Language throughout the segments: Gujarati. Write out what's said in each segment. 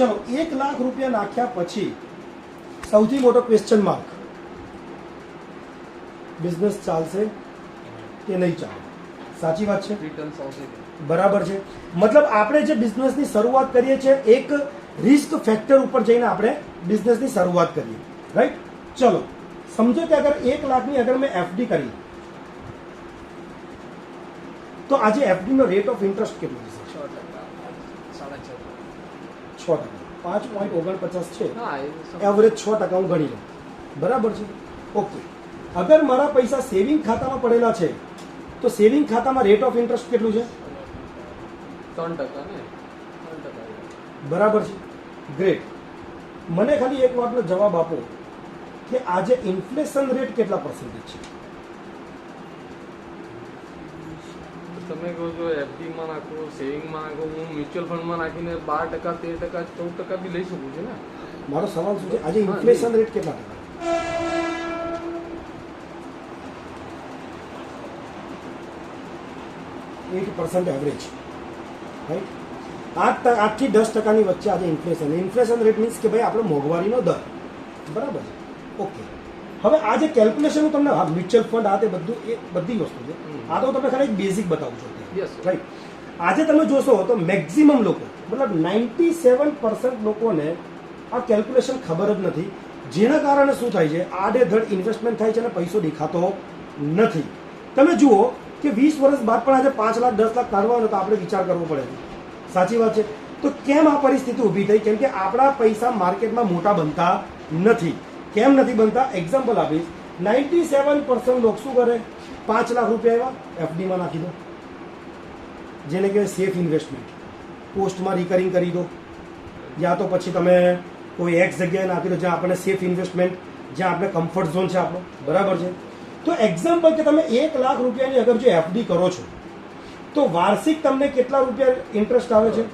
ચલો 1 લાખ રૂપિયા નાખ્યા પછી સૌથી મોટો ક્વેશ્ચન માર્ક, બિઝનેસ ચાલશે કે નહીં ચાલે? સાચી વાત છે, બરાબર છે. મતલબ આપણે જે બિઝનેસની શરૂઆત કરીએ છીએ એક રિસ્ક ફેક્ટર ઉપર જઈને આપણે બિઝનેસની શરૂઆત કરીએ, રાઈટ. ચલો સમજો કે અગર 1 લાખની અગર મેં એફડી કરી તો આજે એફડી નો રેટ ઓફ ઇન્ટરેસ્ટ કેટલો છે? 6%, 5.49 છે, એવરેજ 6% હું ગણી લઉં, બરાબર છે. ઓકે, અગર મારા પૈસા સેવિંગ ખાતામાં પડેલા છે તો સેવિંગ ખાતામાં રેટ ઓફ ઇન્ટરેસ્ટ કેટલું છે? 3%. બરાબર છે, ગ્રેટ. મને ખાલી એક વાતનો જવાબ આપો કે આજે ઇન્ફ્લેશન રેટ કેટલા પર્સન્ટેજ છે? તમે કહો છો એફડી માં નાખો, સેવિંગમાં નાખો, હું મ્યુચ્યુઅલ ફંડમાં નાખીને 12%, 13%, 14% બી લઈ શકું છું ને. મારો સવાલ શું છે, આજે ઇન્ફ્લેશન રેટ કેટલા ટકા? 8% એવરેજ, રાઈટ. 8 થી 10% વચ્ચે આજે ઇન્ફ્લેશન. ઇન્ફ્લેશન રેટ મીન્સ કે ભાઈ આપણો મોંઘવારીનો દર, બરાબર છે. ઓકે, હવે આ જે કેલ્ક્યુલેશન હું તમને મ્યુચ્યુઅલ ફંડ આ તે બધું એ બધી વસ્તુ છે, આ તો તમે ખાલી એક બેઝિક બતાવું છું, રાઈટ. આજે તમે જોશો તો મેક્સિમમ લોકો મતલબ 97% લોકોને આ કેલ્ક્યુલેશન ખબર જ નથી, જેના કારણે શું થાય છે, આડેધડ ઇન્વેસ્ટમેન્ટ થાય છે અને પૈસો દેખાતો નથી. તમે જુઓ કે 20 વર્ષ બાદ પણ આજે 5 લાખ 10 લાખ કાઢવાનો તો આપણે વિચાર કરવો પડે છે. સાચી વાત છે. તો કેમ આ પરિસ્થિતિ ઊભી થઈ? કેમ કે આપણા પૈસા માર્કેટમાં મોટા બનતા નથી. કેમ નથી બનતા? એક્ઝામ્પલ આપીશ. 97% લોકો શું કરે? 5 લાખ રૂપિયા એવા એફડીમાં નાખી દો, જેને કે સેફ ઇન્વેસ્ટમેન્ટ. પોસ્ટમાં રિકરિંગ કરી દો, યા તો પછી તમે કોઈ એક જગ્યાએ નાખી દો જ્યાં આપણે સેફ ઇન્વેસ્ટમેન્ટ, જ્યાં આપણે કમ્ફર્ટ ઝોન છે આપણો, બરાબર છે. તો એક્ઝામ્પલ કે તમે 1 લાખ રૂપિયાની અગર જો એફડી કરો છો તો વાર્ષિક તમને કેટલા રૂપિયા ઇન્ટરેસ્ટ આવે છે?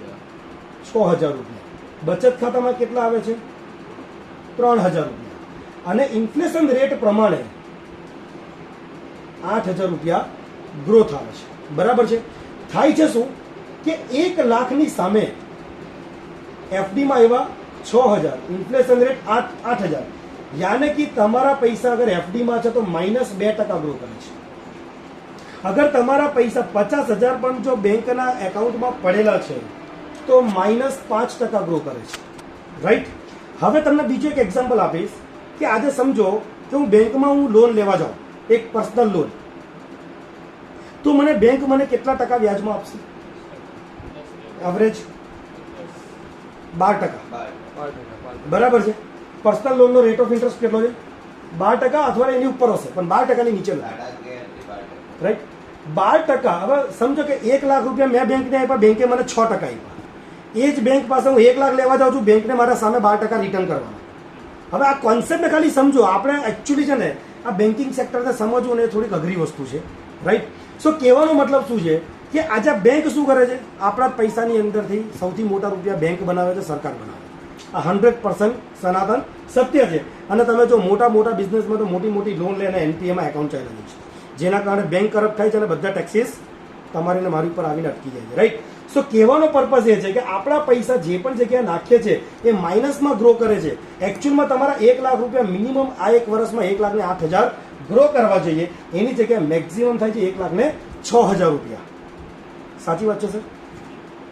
6000 રૂપિયા. બચત ખાતામાં કેટલા આવે છે? 3000 રૂપિયા. અને ઇન્ફ્લેશન રેટ પ્રમાણે 8000 રૂપિયા ગ્રોથ આવે છે, બરાબર છે. થાય છે શું કે 1 લાખની સામે એફડીમાં એવા 6000, ઇન્ફ્લેશન રેટ 8000, યાને કે તમારા પૈસા અગર એફડીમાં છે તો -2% ગ્રો કરે છે. અગર તમારા પૈસા 50,000 પણ જો બેંકના એકાઉન્ટમાં પડેલા છે તો -5% ગ્રો કરે છે, રાઈટ. હવે તમને બીજું એક એક્ઝામ્પલ આપીશ કે આજે સમજો કે હું બેંકમાં હું લોન લેવા જાઉં, એક પર્સનલ લોન, તો મને બેંક મને કેટલા ટકા વ્યાજમાં આપશે? એવરેજ 12%, બરાબર છે. પર્સનલ લોનનો રેટ ઓફ ઇન્ટરેસ્ટ કેટલો છે? 12% અથવા એની ઉપર હશે, પણ 12%ની નીચે નથી, રાઈટ. 12%. હવે સમજો કે 1 લાખ રૂપિયા મેં બેંકને આપ્યા, બેંકે મને 6% આપ્યા. એ જ બેંક પાસે હું 1 લાખ લેવા જાઉં છું, બેંકને મારા સામે 12% રિટર્ન કરવાના. હવે આ કોન્સેપ્ટને ખાલી સમજો. આપણે એકચ્યુઅલી છે ને આ બેન્કિંગ સેક્ટરને સમજવું ને એ થોડીક અઘરી વસ્તુ છે, રાઈટ. સો કહેવાનો મતલબ શું છે કે આજે બેંક શું કરે છે? આપણા પૈસાની અંદરથી સૌથી મોટા રૂપિયા બેંક બનાવે છે, સરકાર બનાવે છે. આ 100% સનાતન સત્ય છે. અને તમે જો મોટા મોટા બિઝનેસમાં તો મોટી મોટી લોન લઈને એનપીએમાં એકાઉન્ટ ચાલેલું છે, જેના કારણે બેંક કરપ્ટ થાય છે અને બધા ટેક્સીસ તમારી ને મારી ઉપર આવીને અટકી જાય છે, રાઈટ. સો કહેવાનો પર્પઝ એ છે કે આપણા પૈસા જે પણ જગ્યાએ નાખીએ છીએ એ માઇનસમાં ગ્રો કરે છે. એકચ્યુઅલમાં તમારા 1 લાખ રૂપિયા મિનિમમ આ એક વર્ષમાં 1 લાખ ને 8000 ગ્રો કરવા જોઈએ, એની જગ્યાએ મેક્સિમમ થાય છે 1 લાખ ને 6000 રૂપિયા. સાચી વાત છે સર?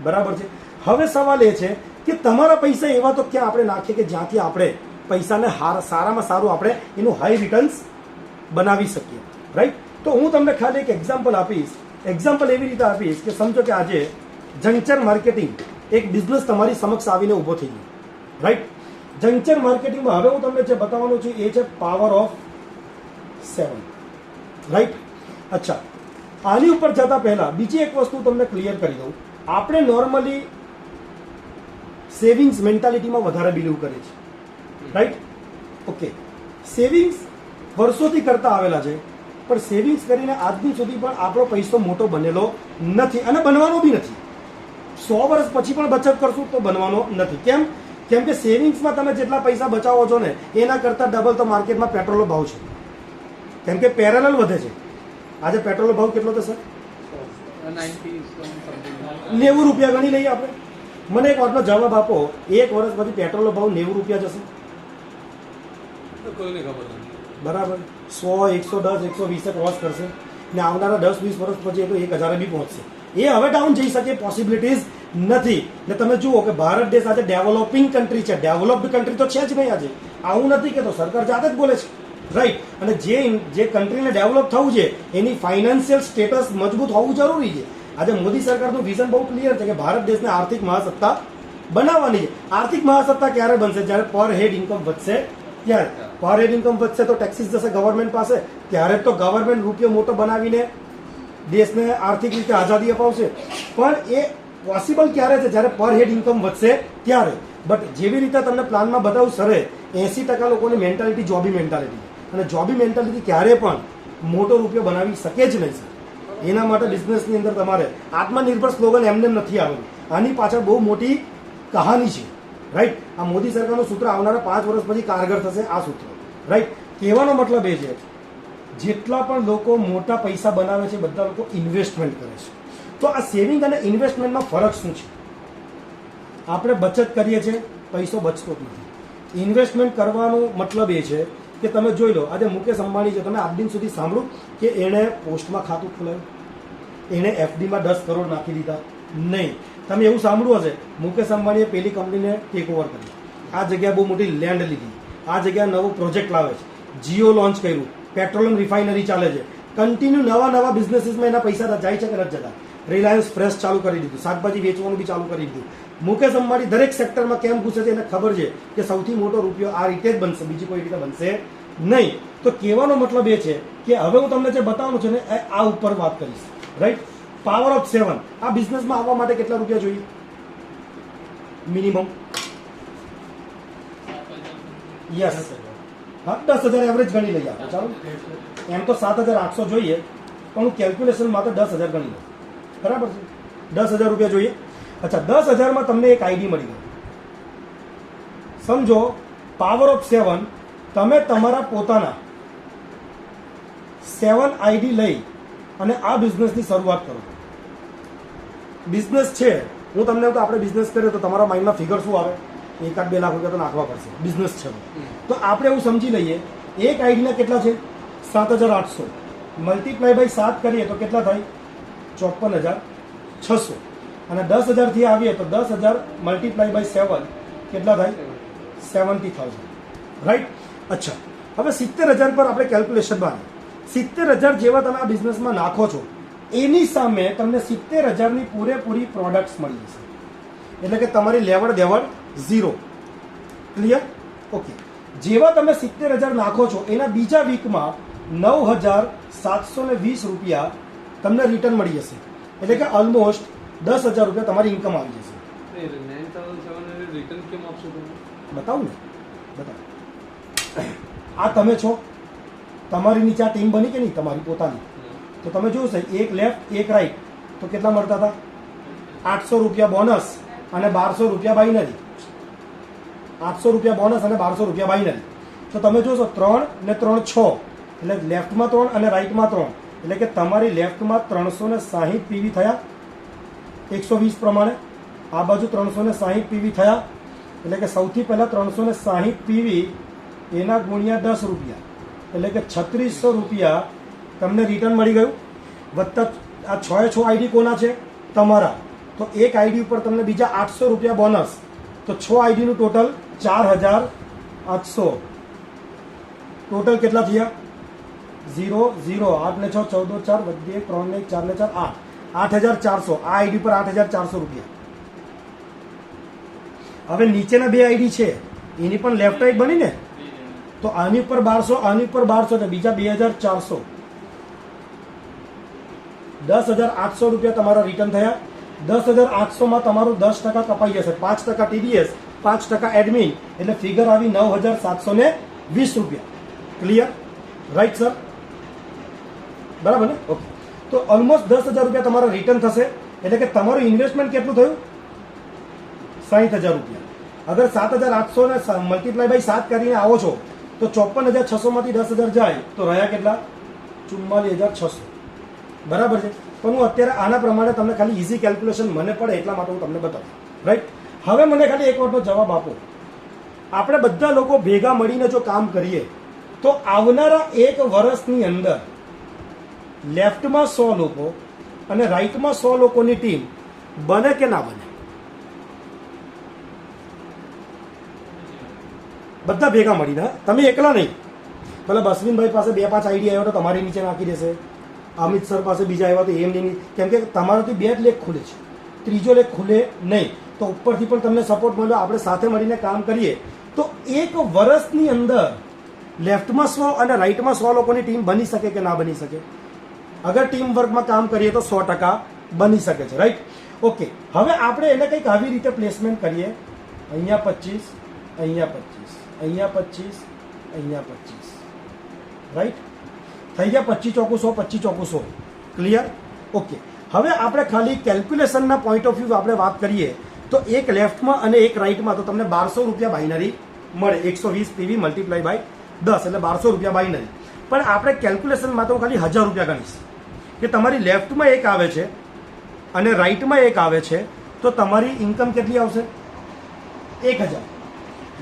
બરાબર છે. હવે સવાલ એ છે કે તમારા પૈસા એવા તો ક્યાં આપણે નાખીએ કે જ્યાંથી આપણે પૈસાને સારામાં સારું આપણે એનું હાઈ રિટર્ન્સ બનાવી શકીએ, રાઈટ. તો હું તમને ખાલી એક એક્ઝામ્પલ આપીશ. એક્ઝામ્પલ એવી રીતે આપીશ કે સમજો કે આજે જંકચર માર્કેટિંગ એક બિઝનેસ તમારી સમક્ષ આવીને ઊભો થઈ ગયો, રાઈટ. જંકચર માર્કેટિંગમાં હવે હું તમને જે બતાવવાનું છું એ છે પાવર ઓફ 7, રાઈટ. અચ્છા, આની ઉપર જતા પહેલા બીજી એક વસ્તુ તમને ક્લિયર કરી દઉં. આપણે નોર્મલી સેવિંગ્સ મેન્ટાલિટીમાં વધારે બિલીવ કરે છે, રાઈટ. ઓકે, સેવિંગ્સ વર્ષોથી કરતા આવેલા છે, પણ સેવિંગ્સ કરીને આજ દિન સુધી પણ આપણો પૈસો મોટો બનેલો નથી અને બનવાનો બી નથી. 100 વર્ષ પછી પણ બચત કરશું તો બનવાનો નથી. કેમ? કેમ કે સેવિંગ્સમાં તમે જેટલા પૈસા બચાવો છો ને એના કરતાં ડબલ તો માર્કેટમાં પેટ્રોલનો ભાવ છે. કેમ કે પેરેલલ વધે છે. આજે પેટ્રોલનો ભાવ કેટલો થશે? 90 રૂપિયા ગણી લઈએ આપણે. મને એક વાતનો જવાબ આપો, 1 વર્ષ પછી પેટ્રોલનો ભાવ 90 રૂપિયા જશે, કોઈને ખબર નથી. બરાબર? 100, 110, 120 ક્રોસ કરશે ને આવનારા 10-20 વર્ષ પછી એ તો 1000 બી પહોંચશે. એ હવે ડાઉન જઈ શકે પોસિબિલિટીઝ નથી. ને તમે જુઓ કે ભારત દેશ આજે ડેવલપિંગ કન્ટ્રી છે, ડેવલપ્ડ કન્ટ્રી તો છે જ નહીં આજે. આવું નથી કે તો સરકાર જાતે જ બોલે છે, રાઈટ? અને જે કન્ટ્રીને ડેવલપ થવું છે એની ફાઇનાન્શિયલ સ્ટેટસ મજબૂત હોવું જરૂરી છે. આજે મોદી સરકારનું વિઝન બહુ ક્લિયર છે કે ભારત દેશને આર્થિક મહાસત્તા બનાવવાની છે. આર્થિક મહાસત્તા ક્યારે બનશે? જ્યારે પર હેડ ઇન્કમ વધશે ત્યારે. પર હેડ ઇન્કમ વધશે તો ટેક્સીસ જશે ગવર્મેન્ટ પાસે, ત્યારે તો ગવર્મેન્ટ રૂપિયો મોટો બનાવીને દેશને આર્થિક રીતે આઝાદી અપાવશે. પણ એ પોસિબલ ક્યારે છે? જ્યારે પર હેડ ઇન્કમ વધશે ત્યારે. બટ જેવી રીતે તમને પ્લાનમાં બતાવું સરે, 80% લોકોની મેન્ટાલિટી જોબી મેન્ટાલિટી, અને જોબી મેન્ટાલિટી ક્યારે પણ મોટો રૂપિયો બનાવી શકે જ નહીં સર. એના માટે બિઝનેસની અંદર તમારે આત્મનિર્ભર સ્લોગન એમને નથી આવેલું. આની પાછળ બહુ મોટી કહાની છે, રાઈટ? આ મોદી સરકારનું સૂત્ર આવનારા 5 વર્ષ પછી કારગર થશે આ સૂત્ર, રાઈટ? કહેવાનો મતલબ એ છે જેટલા પણ લોકો મોટા પૈસા બનાવે છે બધા લોકો ઇન્વેસ્ટમેન્ટ કરે છે. તો આ સેવિંગ અને ઇન્વેસ્ટમેન્ટમાં ફરક શું છે? આપણે બચત કરીએ છીએ, પૈસો બચતો જ નથી. ઇન્વેસ્ટમેન્ટ કરવાનો મતલબ એ છે કે તમે જોઈ લો, આજે મુકેશ અંબાણી છે, તમે આજ દિન સુધી સાંભળ્યું કે એણે પોસ્ટમાં ખાતું ખોલાવ્યું, એણે એફડીમાં 10 કરોડ નાખી દીધા? નહીં. તમે એવું સાંભળ્યું હશે મુકેશ અંબાણીએ પેલી કંપનીને ટેક ઓવર કરી, આ જગ્યાએ બહુ મોટી લેન્ડ લીધી, આ જગ્યાએ નવો પ્રોજેક્ટ લાવે છે, જીઓ લોન્ચ કર્યું, પેટ્રોલિયમ રિફાઇનરી ચાલે છે, કન્ટિન્યુ નવા બિઝનેસીસમાં એના પૈસા જાય છે કે નથી જતા? રિલાયન્સ ફ્રેશ ચાલુ કરી દીધું, શાકભાજી વેચવાનું બી ચાલુ કરી દીધું. મુકેશ અંબાણી દરેક સેક્ટરમાં કેમ ઘૂસે છે એને ખબર છે કે સૌથી મોટો રૂપિયો આ રીતે જ બનશે, બીજી કોઈ રીતે બનશે નહીં. તો કહેવાનો મતલબ એ છે કે હવે હું તમને જે બતાવવાનું છે ને આ ઉપર વાત કરીશ, રાઈટ? Power of 7. આ બિઝનેસમાં આવવા માટે કેટલા રૂપિયા જોઈએ મિનિમમ? યસ, હા, 10,000 એવરેજ ગણી લઈએ આપણે, ચાલો. એમ તો 7,800 જોઈએ, પણ હું કેલ્ક્યુલેશનમાં તો 10,000 ગણી લઉં, બરાબર છે? 10,000 રૂપિયા જોઈએ. અચ્છા, 10,000માં તમને એક આઈડી મળી ગઈ. સમજો પાવર ઓફ 7, તમે તમારા પોતાના 7 આઈડી લઈ અને આ બિઝનેસની શરૂઆત કરો. બિઝનેસ છે, હું તમને તો આપણે બિઝનેસ કરીએ તો તમારા માઇન્ડમાં ફિગર શું આવે? 1-2 લાખ રૂપિયા તો નાખવા પડશે. બિઝનેસ છે તો આપણે એવું સમજી લઈએ, એક આઈડીના કેટલા છે? 7,800 મલ્ટીપ્લાય બાય 7 કરીએ તો કેટલા થાય? 54,600. અને 10,000 થી આવીએ તો 10,000 મલ્ટીપ્લાય બાય 7 કેટલા થાય? 70,000, રાઈટ? અચ્છા, હવે 70,000 પર આપણે કેલ્ક્યુલેશન બાંધીએ. 70,000 જેવા તમે આ બિઝનેસમાં નાખો છો, એની સામે તમને 70,000ની પૂરેપૂરી પ્રોડક્ટ્સ મળી જશે. એટલે કે તમારી લેવડ દેવડ 0. ક્લિયર? ઓકે. જેવા તમે 70,000 નાખો છો એના બીજા વીકમાં 9,720 રૂપિયા તમને રિટર્ન મળી જશે. એટલે કે ઓલમોસ્ટ 10,000 રૂપિયા તમારી ઇન્કમ આવી જશે. 9,700 રિટર્ન કેમ આપશો તમે? બતાવું ને, બતાવ. આ તમે છો, તમારી નીચે આ ટીમ બની કે નહીં તમારી પોતાની? તો તમે જોશો એક લેફ્ટ એક રાઈટ, તો કેટલા મળતા હતા? 800 રૂપિયા બોનસ અને 1200 રૂપિયા બાઇનરી. 800 રૂપિયા બોનસ અને 1200 રૂપિયા બાઇનરી. તો તમે જોશો 3 ને 3 6, એટલે લેફ્ટમાં 3 અને રાઈટમાં 3, એટલે કે તમારી લેફ્ટમાં 360 પીવી થયા 120 પ્રમાણે, આ બાજુ 360 પીવી થયા. એટલે કે સૌથી પહેલા 360 પીવી એના ગુણ્યા 10 રૂપિયા, એટલે કે 3600 રૂપિયા તમને રિટર્ન મળી ગયું. વત્તા આ 6 આઈડી કોના છે? તમારા. તો એક આઈડી ઉપર તમને બીજા 800 રૂપિયા બોનસ, તો 6 આઈડીનું ટોટલ 4,800. ટોટલ કેટલા થયા? 0 0 8 ને 6 14 4 વધીએ 3 ને 4 ને 4 8 8,400. આ આઈડી પર 8,400 રૂપિયા. હવે નીચેના બે આઈડી છે એની પણ લેફ્ટ રાઈટ બની ને, તો આની ઉપર 1200, આની ઉપર 1200, એટલે બીજા 2,400. 10,800 રૂપિયા તમારા રિટર્ન થયા. 10,800માં તમારું 10% કપાઈ જશે, 5% TDS, 5% એડમિન, એટલે ફિગર આવી 9,720 રૂપિયા. ક્લિયર? Right sir? બરાબર ને? ઓકે. તો ઓલમોસ્ટ 10,000 રૂપિયા તમારા રિટર્ન થશે. એટલે કે તમારું ઇન્વેસ્ટમેન્ટ કેટલું થયું? 60,000 રૂપિયા. અગર 7,800 ને મલ્ટીપ્લાય બાય 7 કરીને આવો છો તો 54,600માંથી 10,000 જાય તો રહ્યા કેટલા? 44,600. બરાબર છે? પણ હું અત્યારે આના પ્રમાણે તમને ખાલી ઇઝી કેલ્ક્યુલેશન મને પડે એટલા માટે હું તમને બતાવું. રાઈટ. હવે મને ખાલી એક વાતનો જવાબ આપો. આપણે બધા લોકો ભેગા મળીને જો કામ કરીએ તો આવનારા એક વર્ષની અંદર લેફ્ટમાં 100 લોકો અને રાઈટમાં 100 લોકોની ટીમ બને કે ના બને? બધા ભેગા મળીને, તમે એકલા નહીં. મતલબ અશ્વિનભાઈ પાસે 2-5 આઈડિયા આવ્યો તો તમારી નીચે નાખી દેશે. અમિત સર પાસે બીજા આવ્યા તો એમ નહીં, કેમ કે તમારાથી 2 જ લેખ ખુલે છે, ત્રીજો લેખ ખુલે નહીં. તો ઉપરથી પણ તમને સપોર્ટ મળ્યો. આપણે સાથે મળીને કામ કરીએ તો એક વર્ષની અંદર લેફ્ટમાં 100 અને રાઈટમાં 100 લોકોની ટીમ બની શકે કે ના બની શકે? અગર ટીમ વર્કમાં કામ કરીએ તો 100% બની શકે છે, રાઈટ. ઓકે, હવે આપણે એને કંઈક આવી રીતે પ્લેસમેન્ટ કરીએ. અહીંયા 25, અહીંયા 25, અહીંયા 25, અહીંયા 25, રાઈટ. થઈ ગયા 25 ચોકુ 100, 25 ચોકુ 100. ક્લિયર? ઓકે. હવે આપણે ખાલી કેલ્ક્યુલેશનના પોઈન્ટ ઓફ વ્યૂ આપણે વાત કરીએ તો એક લેફ્ટમાં અને એક રાઈટમાં તો તમને 1200 રૂપિયા બાઇનરી મળે. 120 પીવી મલ્ટીપ્લાય બાય 10 એટલે 1200 રૂપિયા બાઇનરી. પણ આપણે કેલ્ક્યુલેશનમાં તો ખાલી 1000 રૂપિયા ગણીશ કે તમારી લેફ્ટમાં એક આવે છે અને રાઈટમાં એક આવે છે તો તમારી ઇન્કમ કેટલી આવશે? 1000.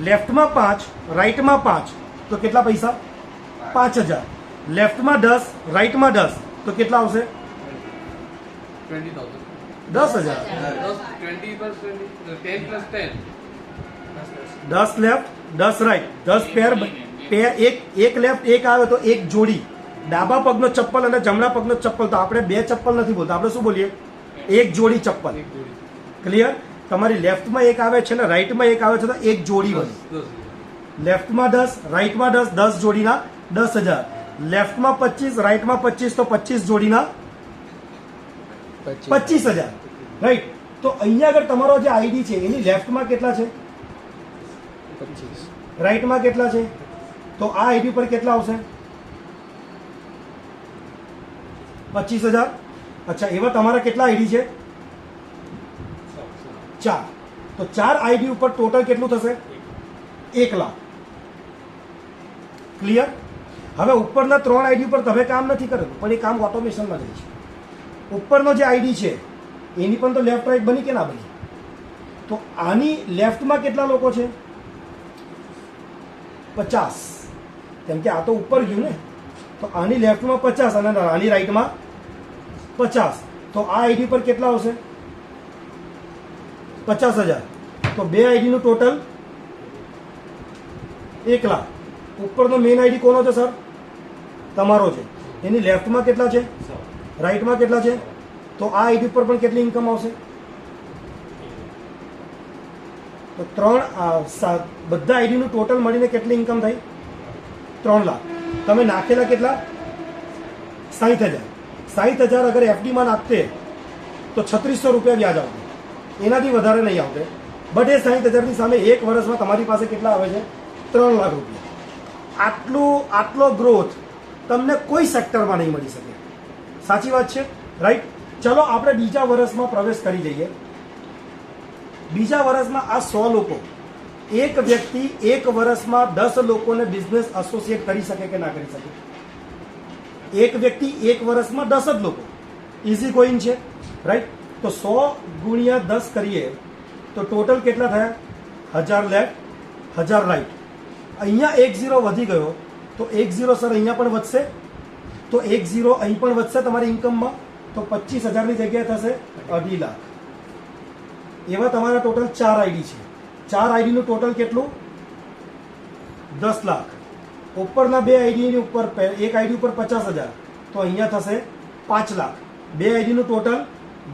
લેફ્ટમાં 5, રાઈટમાં 5 તો કેટલા પૈસા? 5000. લેફ્ટમાં 10, રાઈટમાં 10 તો કેટલા આવશે? 20,000. 10,000. 20 plus 20, 10 plus 10. 10 લેફ્ટ 10 રાઈટ 10 પેર એક લેફ્ટ એક આવે તો એક જોડી. ડાબા પગનો ચપ્પલ અને જમણા પગનો ચપ્પલ, તો આપણે 2 ચપ્પલ નથી બોલતા, આપણે શું બોલીએ? એક જોડી ચપ્પલ. ક્લિયર? તમારી લેફ્ટમાં એક આવે છે ને રાઈટમાં એક આવે છે તો એક જોડી બની. લેફ્ટમાં 10, રાઈટમાં 10, 10 જોડીના 10,000. લેફ્ટમાં 25, રાઈટમાં 25 તો 25 જોડીના 25,000. રાઈટ. તો અહીંયા આગળ તમારો જે આઈડી છે એની લેફ્ટમાં કેટલા છે? 25. રાઈટમાં કેટલા છે? તો આ આઈડી પર કેટલા આવશે? 25,000. અચ્છા, એવા તમારા કેટલા આઈડી છે? 4. તો 4 આઈડી ઉપર ટોટલ કેટલું થશે? 1 લાખ. ક્લિયર? હવે ઉપરના 3 આઈડી ઉપર તમે કામ નથી કરતું, પણ એ કામ ઓટોમેશનમાં જાય છે. ઉપરનો જે આઈડી છે એની પણ તો લેફ્ટ રાઈટ બની કે ના બની? તો આની લેફ્ટમાં કેટલા લોકો છે? 50. કેમ કે આ તો ઉપર ગયું ને, તો આની લેફ્ટમાં 50 અને આની રાઈટમાં 50. તો આ આઈડી પર કેટલા આવશે? 50,000. તો 2 આઈડીનું ટોટલ 1 લાખ. ઉપરનો મેઇન આઈડી કોનો છે સર? તમારો છે. એની લેફ્ટમાં કેટલા છે? રાઈટમાં કેટલા છે? તો આ આઈડી પર પણ કેટલી ઇન્કમ આવશે? તો 3 બધા આઈડીનું ટોટલ મળીને કેટલી ઇન્કમ થઈ? 3 લાખ. તમે નાખેલા કેટલા? 60,000. 60,000 અગર એફડીમાં નાખતે તો 3600 રૂપિયા વ્યાજ આવશે. એનાથી વધારે નહીં આવશે. બટ એ 60,000ની સામે એક વર્ષમાં તમારી પાસે કેટલા આવે છે? 3 લાખ રૂપિયા. આટલો ગ્રોથ તમને કોઈ સેક્ટરમાં નહીં મળી શકે. સાચી વાત છે, રાઈટ? ચલો આપણે બીજા વર્ષમાં પ્રવેશ કરી જઈએ. બીજા વર્ષમાં આ 100 લોકો, એક વ્યક્તિ એક વર્ષમાં 10 લોકોને બિઝનેસ એસોસિએટ કરી શકે કે ના કરી શકે? એક વ્યક્તિ એક વર્ષમાં 10 જ લોકો. ઇઝી ગોઈંગ છે, રાઈટ? તો 100 ગુણ્યા 10 કરીએ તો ટોટલ કેટલા થયા? 1000 લેફ્ટ, 1000 રાઈટ. અહીંયા 1 0 વધી ગયો તો 1 0 સર અહીંયા પણ વધશે, તો 1 0 અહીં પણ વધશે તમારી ઇન્કમમાં. તો 25,000ની જગ્યાએ થશે 2.5 લાખ. એવા તમારા ટોટલ 4 આઈડી છે. 4 આઈડીનું ટોટલ કેટલું? 10 લાખ. ઉપરના 2 આઈડીની ઉપર, એક આઈડી ઉપર 50,000 તો અહીંયા થશે 5 લાખ. 2 આઈડીનું ટોટલ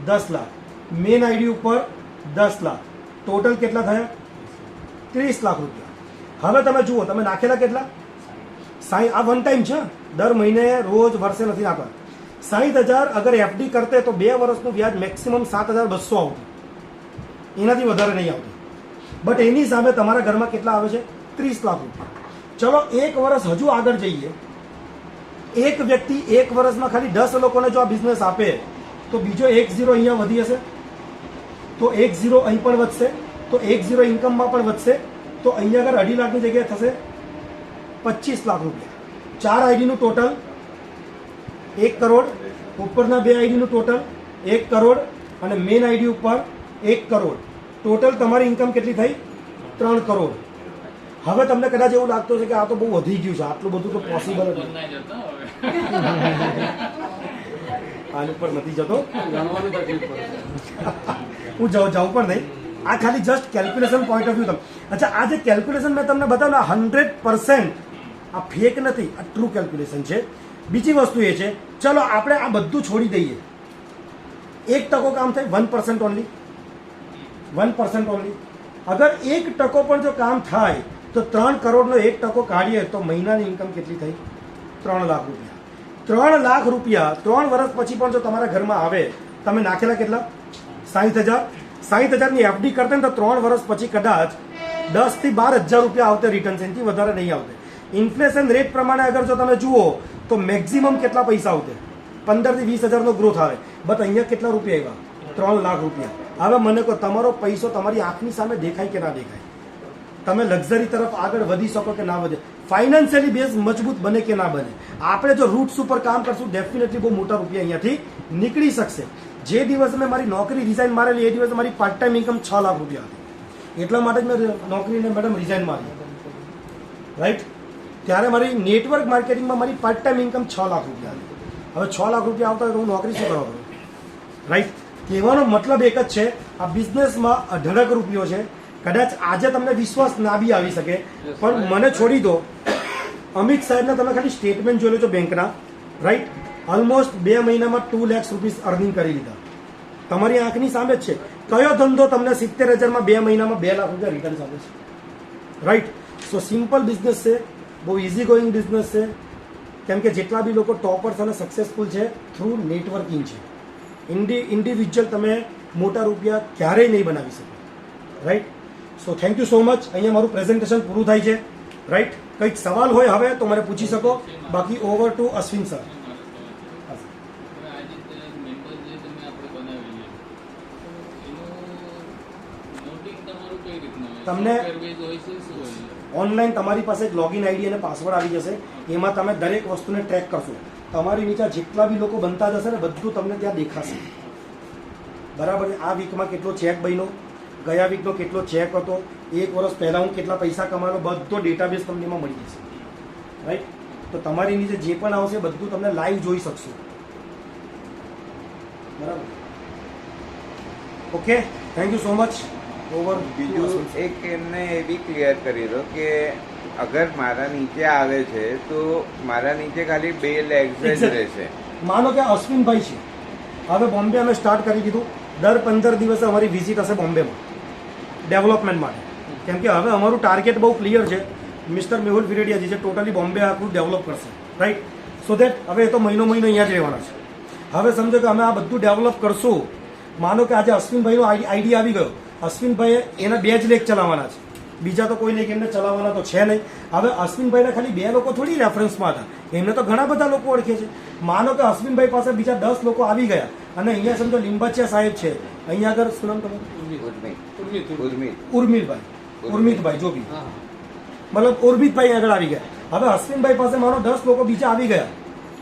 10 લાખ. મેન આઈડી ઉપર 10 લાખ. ટોટલ કેટલા થયા? 30 લાખ રૂપિયા. હવે તમે જુઓ, તમે નાખેલા કેટલા? 60. આ વન ટાઈમ છે, દર મહિને રોજ વર્ષે નથી નાખવા. 60,000 અગર એફડી કરતે તો 2 વર્ષનું વ્યાજ મેક્સિમમ 7,200 આવતું, એનાથી વધારે નહીં આવતું. બટ એની સામે તમારા ઘરમાં કેટલા આવે છે? 30 લાખ રૂપિયા. ચલો એક વર્ષ હજુ આગળ જઈએ. એક વ્યક્તિ એક વર્ષમાં ખાલી 10 લોકોને જો આ બિઝનેસ આપે તો બીજો 1 0 અહીંયા વધી હશે, તો 1 0 અહીં પણ વધશે, તો 1 0 ઇન્કમમાં પણ વધશે. તો અહીંયા આગળ 2.5 લાખની જગ્યાએ થશે 25 લાખ રૂપિયા. 4 આઈડીનું ટોટલ 1 કરોડ, ઉપરના 2 આઈડીનું ટોટલ 1 કરોડ અને મેન આઈડી ઉપર 1 કરોડ. ટોટલ તમારી ઇન્કમ કેટલી થઈ? 3 કરોડ. હવે તમને કદાચ એવું લાગતું છે કે આ તો બહુ વધી ગયું છે, આટલું બધું તો પોસિબલ નથી. આની ઉપર નથી જતો ગણવાની તકલીફ પડે. હું જાઉં પણ નહીં. આ ખાલી just calculation point of view તમે. અચ્છા, આ જે કેલ્ક્યુલેશન મેં તમને બતાવ્યું 100% આ ફેક નથી, આ ટ્રુ કેલ્ક્યુલેશન છે. બીજી વસ્તુ એ છે, ચલો આપણે આ બધું છોડી દઈએ, 1% કામ થાય, 1% ઓનલી, 1% ઓનલી. અગર 1% પણ જો કામ થાય તો 3 કરોડનો 1% કાઢીએ તો મહિનાની ઇન્કમ કેટલી થઈ? 3 લાખ રૂપિયા. 3 લાખ રૂપિયા 3 વર્ષ પછી પણ જો તમારા ઘરમાં આવે, તમે નાખેલા કેટલા? 60,000. 60,000ની એફડી કરતા ને તો 3 વર્ષ પછી કદાચ 10 થી 12,000 રૂપિયા આવતે રિટર્ન, એનાથી વધારે નહીં આવતે. ઇન્ફ્લેશન રેટ પ્રમાણે અગર જો તમે જુઓ તો મેક્સિમમ કેટલા પૈસા આવતે? 15 થી 20,000નો ગ્રોથ આવે. બટ અહીંયા કેટલા રૂપિયા આવ્યા? 3 લાખ રૂપિયા. હવે મને કહો, તમારો પૈસો તમારી આંખની સામે દેખાય કે ના દેખાય? તમે લક્ઝરી તરફ આગળ વધી શકો કે ના વધે? ફાઇનાન્શિયલી બેઝ મજબૂત બને કે ના બને? આપણે જો રૂટ્સ ઉપર કામ કરશું, ડેફિનેટલી બહુ મોટા રૂપિયા અહીંયાથી નીકળી શકશે. જે દિવસે મેં મારી નોકરી રિઝાઇન મારેલી એ દિવસે મારી પાર્ટ ટાઈમ ઇન્કમ 6 લાખ રૂપિયા હતી. એટલા માટે જ મેં નોકરીને મેડમ રિઝાઇન મારી, રાઈટ? ત્યારે મારી નેટવર્ક માર્કેટિંગમાં મારી પાર્ટ ટાઈમ ઇન્કમ 6 લાખ રૂપિયા હતી. હવે 6 લાખ રૂપિયા આવતા હોય તો હું નોકરી શું કરવા કરું? રાઈટ? કહેવાનો મતલબ એક જ છે, આ બિઝનેસમાં અઢળક રૂપિયો છે. કદાચ આજે તમને વિશ્વાસ ના બી આવી શકે, પણ મને છોડી દો. અમિત સાહેબના તમે ખાલી સ્ટેટમેન્ટ જોઈ લો છો બેંકના, રાઈટ? ઓલમોસ્ટ 2 મહિનામાં 2 લાખ રૂપીસ અર્નિંગ કરી લીધા. તમારી આંખની સામે જ છે. કયો ધંધો તમને 70,000માં 2 મહિનામાં 2 લાખ રૂપિયા રિટર્ન આપે છે? રાઈટ? સો સિમ્પલ બિઝનેસ છે, બહુ ઇઝી ગોઈંગ બિઝનેસ છે. કેમ કે જેટલા બી લોકો ટોપર્સ અને સક્સેસફુલ છે થ્રુ નેટવર્કિંગ છે. ઇન્ડિવિજ્યુઅલ તમે મોટા રૂપિયા ક્યારેય નહીં બનાવી શકો, right? So thank you so much. અહીંયા મારું પ્રેઝન્ટેશન પૂરું થાય છે, રાઈટ? કંઈક સવાલ હોય હવે તો મને પૂછી શકો, બાકી ઓવર ટુ અશ્વિન સર. તમને ઓનલાઈન તમારી પાસે એક લોગિન આઈડી અને પાસવર્ડ આવી જશે, એમાં તમે દરેક વસ્તુને ટ્રેક કરશો. તમારી નીચે જેટલા બી લોકો બનતા જશે ને બધું તમને ત્યાં દેખાશે, બરાબર? આ વીકમાં કેટલો ચેક બન્યો, ગયા વીકનો કેટલો ચેક હતો, 1 વર્ષ પહેલાં હું કેટલા પૈસા કમાયો, બધો ડેટાબેઝ તમને એમાં મળી જશે, રાઈટ? તો તમારી નીચે જે પણ આવશે બધું તમને લાઈવ જોઈ શકશો, બરાબર? Okay, thank you so much. Over. બીજું એક એમને એ બી ક્લિયર કરી દો કે અગર મારા નીચે આવે છે તો મારા નીચે ખાલી 2 લેગ્સ જ રહેશે. માનો કે અશ્વિનભાઈ છે, હવે બોમ્બે અમે સ્ટાર્ટ કરી દીધું. દર 15 દિવસે અમારી વિઝિટ હશે બોમ્બેમાં ડેવલપમેન્ટ માટે. કેમ કે હવે અમારું ટાર્ગેટ બહુ ક્લિયર છે. મિસ્ટર મેહુલ ફિરેડિયા જે છે ટોટલી બોમ્બે આખું ડેવલપ કરશે, રાઈટ? સો દેટ હવે એ તો મહિનો અહીંયા જ રહેવાના છે. હવે સમજો કે અમે આ બધું ડેવલપ કરશું. માનો કે આજે અશ્વિનભાઈનો આઈડી આવી ગયો, અશ્વિનભાઈએ એના 2 જ લેગ ચલાવવાના છે, બીજા તો કોઈ લેગ એમને ચલાવવાના તો છે નહીં. હવે અશ્વિનભાઈના ખાલી 2 લોકો થોડી રેફરન્સમાં હતા, એમને તો ઘણા બધા લોકો ઓળખે છે. માનો કે અશ્વિનભાઈ પાસે બીજા 10 લોકો આવી ગયા અને અહીંયા સમજો લિંબાચિયા સાહેબ છે, અહીંયા આગળ શું નામ તમારું? ઉર્મિતભાઈ જો બી, મતલબ ઉર્મિતભાઈ આગળ આવી ગયા. હવે અશ્વિનભાઈ પાસે માનો 10 લોકો બીજા આવી ગયા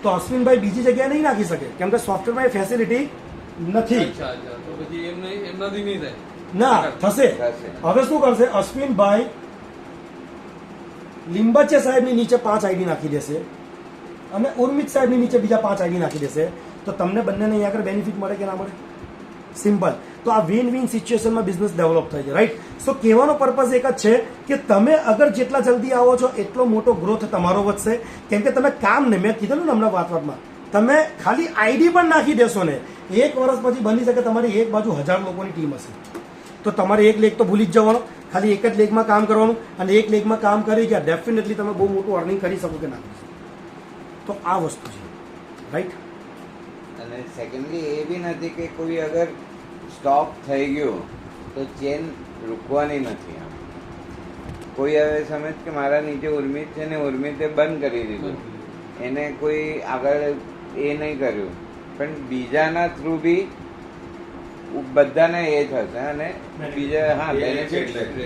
તો અશ્વિનભાઈ બીજી જગ્યાએ નહીં નાખી શકે, કેમ કે સોફ્ટવેરમાં એ ફેસિલિટી નથી. એમનાથી નહીં થાય ના થશે. હવે શું કરશે અશ્વિનભાઈ? લિંબાચિયા સાહેબની નીચે 5 આઈડી નાખી દેશે અને ઉર્મિત સાહેબની નીચે બીજા 5 આઈડી નાખી દેશે, તો તમને બંનેને અહીંયા આગળ બેનિફિટ મળે કે ના મળે? સિમ્પલ. તો આ વિન વિન સિચ્યુએશનમાં બિઝનેસ ડેવલપ થાય છે, રાઈટ? સો કહેવાનો પર્પઝ એક જ છે કે તમે અગર જેટલા જલ્દી આવો છો એટલો મોટો ગ્રોથ તમારો વધશે. કેમ કે તમે કામ ને, મેં કીધું ને હમણાં વાતમાં, તમે ખાલી આઈડી પણ નાખી દેશો ને 1 વર્ષ પછી બની શકે તમારી એક બાજુ 1000 લોકોની ટીમ હશે. તો તમારે એક લેગ તો ભૂલી જ જવાનો, ખાલી એક જ લેગમાં કામ કરવાનું અને એક લેગમાં કામ કરી ગયા ડેફિનેટલી તમે બહુ મોટું અર્નિંગ કરી શકો કે ના કરી શકો. તો આ વસ્તુ છે, રાઈટ? અને સેકન્ડલી એ બી નથી કે કોઈ અગર સ્ટોપ થઈ ગયો તો ચેન રૂકવાની નથી. કોઈ હવે સમજ કે મારા નીચે ઉર્મિત છે ને ઉર્મિતે બંધ કરી દીધું, એને કોઈ આગળ એ નહીં કર્યું, પણ બીજાના થ્રુ બી બધાને એ થશે અને બીજા હા બેનિફિટ થશે.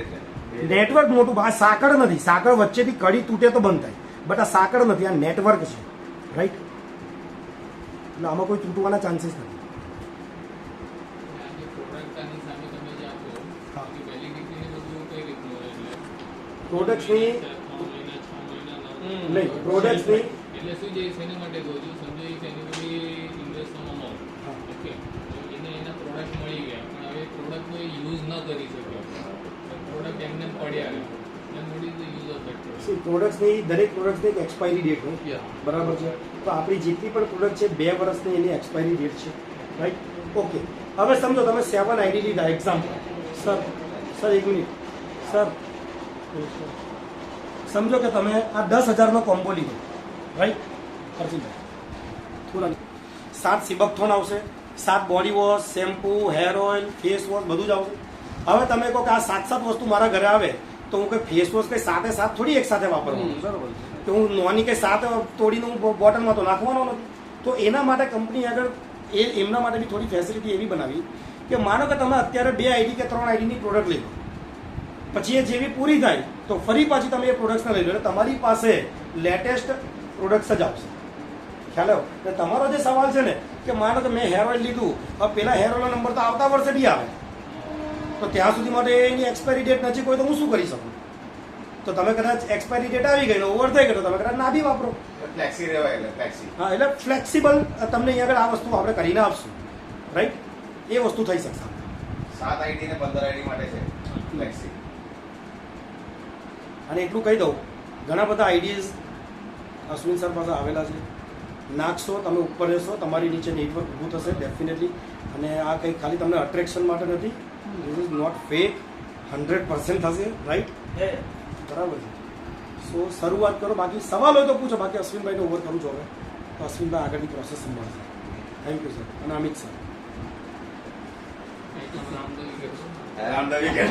નેટવર્ક મોટું, આ સાંકળ નથી. સાંકળ વચ્ચેથી કડી તૂટે તો બંધ થાય, બટ આ સાંકળ નથી, આ નેટવર્ક છે, રાઈટ? એટલે આમાં કોઈ તૂટવાના ચાન્સીસ નથી. હા. પ્રોડક્ટ્સની નહીં પ્રોડક્ટ્સની એટલે શું છે શેના માટે કહું છું સમજો એક એની કોઈ ઇન્વેસ્ટનો હા. ઓકે તો એને એના પ્રોડક્ટ મળી ગયા પણ હવે પ્રોડક્ટનો એ યુઝ ન કરી શક્યો પ્રોડક્ટ એમને એમ પડ્યા રહ્યા then what is the use of that product? પ્રોડક્ટ્સની દરેક પ્રોડક્ટની એક એક્સપાયરી ડેટ હોય Yeah. બરાબર છે તો આપણી જેટલી પણ પ્રોડક્ટ છે 2 વર્ષની એની એક્સપાયરી ડેટ છે રાઈટ ઓકે હવે સમજો તમે 7 આઈડી લીધા એક્ઝામ્પલ સર એક મિનિટ સર સમજો કે તમે આ 10,000નો કોમ્બો લીધો રાઈટ થોડા 7 સિબકથોન આવશે 7 body wash shampoo hair oil face wash બધું જ આવશે હવે તમે કહો કે આ 7 વસ્તુ મારા ઘરે આવે તો હું કંઈ ફેસ વોશ કંઈ 7 થોડી એક સાથે વાપરવાનું બરાબર છે. કે હું નોની કંઈ 7 તોડીને હું બોટલમાં તો નાખવાનો નથી તો એના માટે કંપની આગળ એમના માટે બી થોડી ફેસિલિટી એવી બનાવી કે માનો કે તમે અત્યારે 2 આઈડી કે 3 આઈડીની પ્રોડક્ટ લઈ લો પછી એ જેવી પૂરી થાય તો ફરી પાછી તમે એ પ્રોડક્ટ્સને લઈ લો એટલે તમારી પાસે લેટેસ્ટ પ્રોડક્ટ્સ જ આવશે ખ્યાલ આવ્યો એટલે તમારો જે સવાલ છે ને કે માનો કે મેં હેર ઓઇલ લીધું હવે પેલા હેર ઓઇલનો નંબર તો આવતા વર્ષે બી આવે તો ત્યાં સુધી માટે એની એક્સપાયરી ડેટ નજીક હોય તો હું શું કરી શકું તો તમે કદાચ એક્સપાયરી ડેટ આવી ગઈ ને ઓવર થઈ ગયો તો તમે કદાચ ના બી વાપરો ફ્લેક્સી રહેવાય એટલે ફ્લેક્સી હા એટલે ફ્લેક્સિબલ તમને અહીંયા આગળ આ વસ્તુ આપણે કરીને આપશું રાઈટ એ વસ્તુ થઈ શકશે 7 આઈડી ને 15 આઈડી માટે છે ફ્લેક્સી અને એટલું કહી દઉં ઘણા બધા આઈડિયાઝ અશ્વિન સર પાસે આવેલા છે નાખશો તમે ઉપર રહેશો તમારી નીચે નેટવર્ક ઊભું થશે ડેફિનેટલી અને આ કંઈ ખાલી તમને અટ્રેક્શન માટે નથી ધીસ ઇઝ નોટ ફેક 100% થશે રાઈટ બરાબર છે સો શરૂઆત કરો બાકી સવાલ હોય તો પૂછો બાકી અશ્વિનભાઈને ઓવર કરું છું હવે તો અશ્વિનભાઈ આગળની પ્રોસેસ સંભાળશે થેન્ક યુ સર અને અમિત સર એકદમ રામદેવી કરશો રામદેવી કે